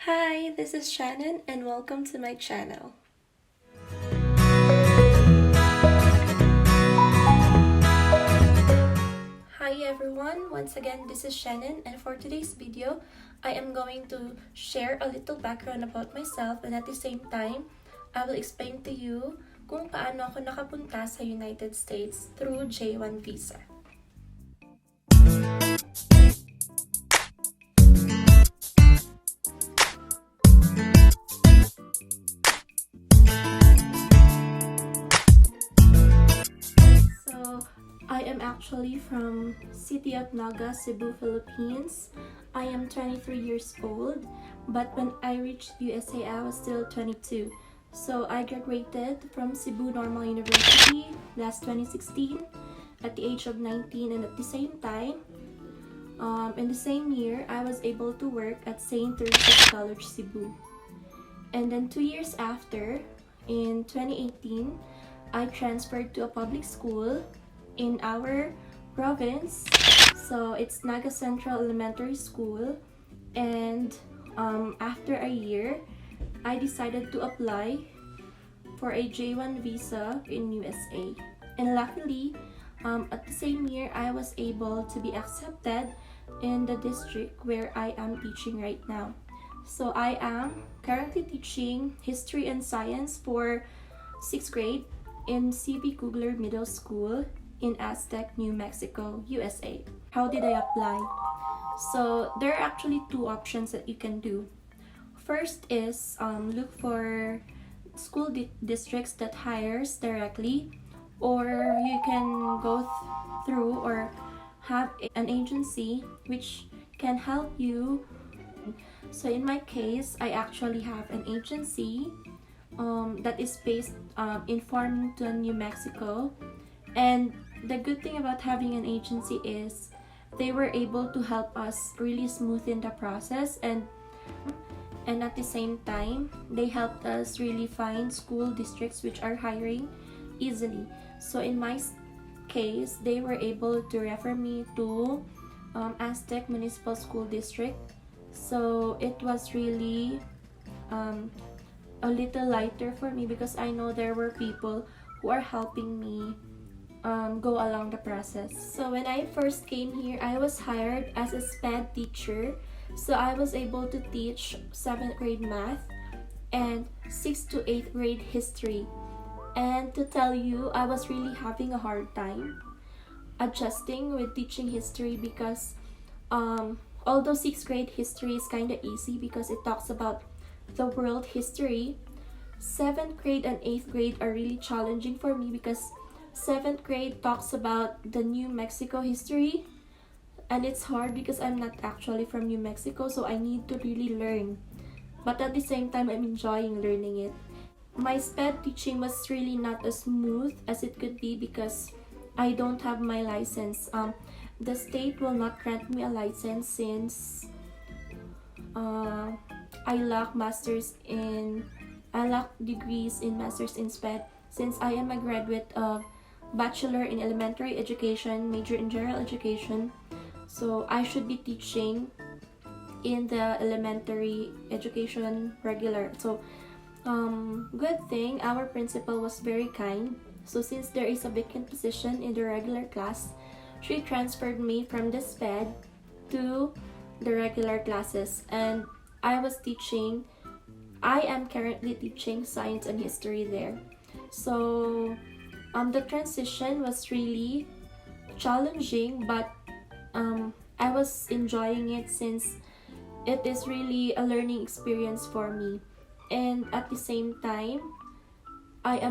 Hi, this is Shannon and welcome to my channel. Hi everyone, once again this is Shannon, and for today's video, I am going to share a little background about myself, and at the same time, I will explain to you kung paano ako nakapunta sa United States through J1 visa. I am actually from City of Naga, Cebu, Philippines. I am 23 years old, but when I reached USA, I was still 22. So I graduated from Cebu Normal University last 2016 at the age of 19, and at the same time, in the same year, I was able to work at St. Teresa's College, Cebu. And then 2 years after, in 2018, I transferred to a public school in our province. So it's Naga Central Elementary School, and after a year I decided to apply for a J1 visa in USA, and luckily at the same year I was able to be accepted in the district where I am teaching right now. So I am currently teaching history and science for 6th grade in C.B. Kugler Middle School in Aztec, New Mexico, USA. How did I apply? So there are actually two options that you can do. First is look for school districts that hires directly, or you can go through or have an agency which can help you. So in my case, I actually have an agency that is based in Farmington, New Mexico. And the good thing about having an agency is they were able to help us really smoothen the process, and at the same time they helped us really find school districts which are hiring easily. So in my case, they were able to refer me to Aztec Municipal School District. So it was really a little lighter for me because I know there were people who are helping me go along the process. So when I first came here, I was hired as a SPED teacher. So I was able to teach 7th grade math and 6th to 8th grade history. And to tell you, I was really having a hard time adjusting with teaching history because although 6th grade history is kind of easy because it talks about the world history, 7th grade and 8th grade are really challenging for me because 7th grade talks about the New Mexico history, and it's hard because I'm not actually from New Mexico, so I need to really learn. But at the same time, I'm enjoying learning it. My SPED teaching was really not as smooth as it could be because I don't have my license. The state will not grant me a license since I lack degrees in Masters in SPED, since I am a graduate of Bachelor in Elementary Education, major in General Education. So I should be teaching in the elementary education regular. So good thing our principal was very kind. So since there is a vacant position in the regular class, she transferred me from the SPED to the regular classes, and I am currently teaching science and history there. So the transition was really challenging, but I was enjoying it since it is really a learning experience for me. And at the same time, I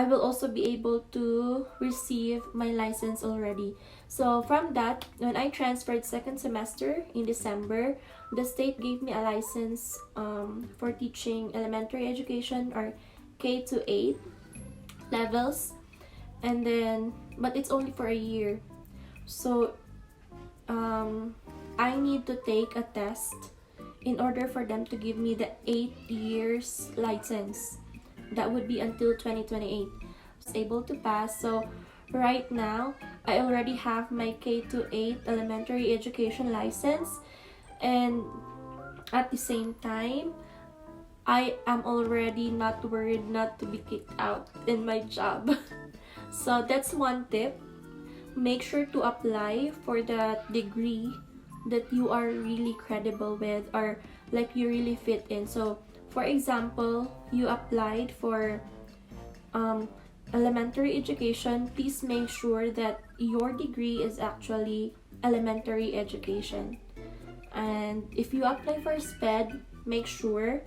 will also be able to receive my license already. So from that, when I transferred second semester in December, the state gave me a license for teaching elementary education, or K to 8 levels, and then but it's only for a year. So I need to take a test in order for them to give me the 8 years license. That would be until 2028. I was able to pass. So right now I already have my K to 8 elementary education license, and at the same time, I am already not worried not to be kicked out in my job. So that's one tip. Make sure to apply for that degree that you are really credible with, or like you really fit in. So for example, you applied for elementary education. Please make sure that your degree is actually elementary education. And if you apply for SPED, make sure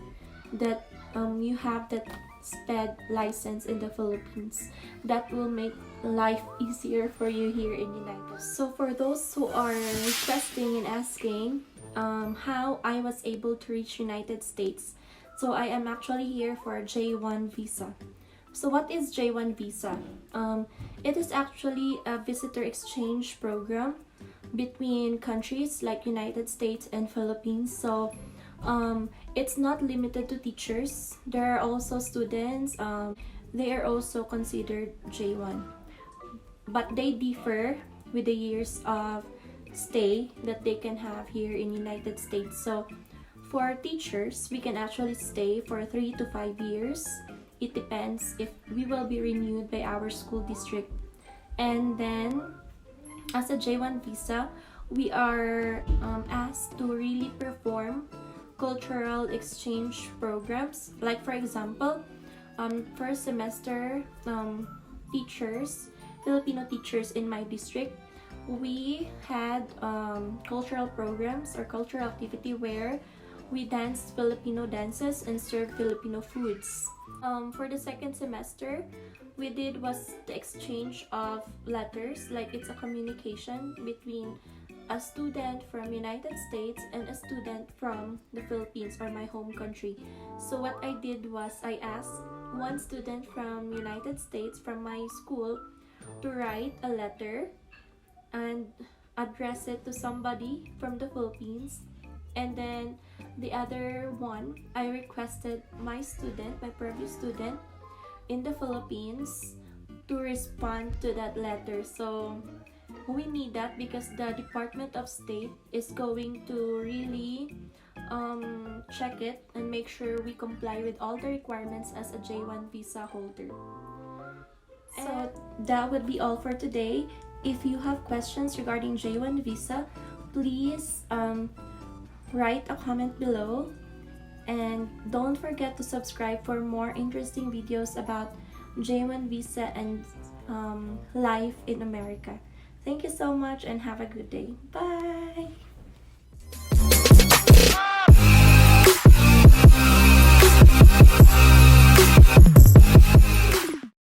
that you have that SPED license in the Philippines. That will make life easier for you here in United. So for those who are requesting and asking how I was able to reach United States, so I am actually here for a J1 visa. So what is J1 visa? It is actually a visitor exchange program between countries like United States and Philippines. So it's not limited to teachers. There are also students. They are also considered J1, but they differ with the years of stay that they can have here in United States. So for teachers, we can actually stay for 3 to 5 years. It depends if we will be renewed by our school district. And then as a J1 visa, we are asked to really perform cultural exchange programs. Like for example, first semester teachers, Filipino teachers in my district, we had cultural programs or cultural activity where we danced Filipino dances and served Filipino foods. For the second semester, we did was the exchange of letters, like it's a communication between a student from United States and a student from the Philippines, or my home country. So what I did was I asked one student from United States from my school to write a letter and address it to somebody from the Philippines. And then the other one, I requested my student, my previous student in the Philippines, to respond to that letter. So we need that because the Department of State is going to really check it and make sure we comply with all the requirements as a J1 visa holder. So that would be all for today. If you have questions regarding J1 visa, please write a comment below, and don't forget to subscribe for more interesting videos about J1 visa and life in America. Thank you so much and have a good day. Bye!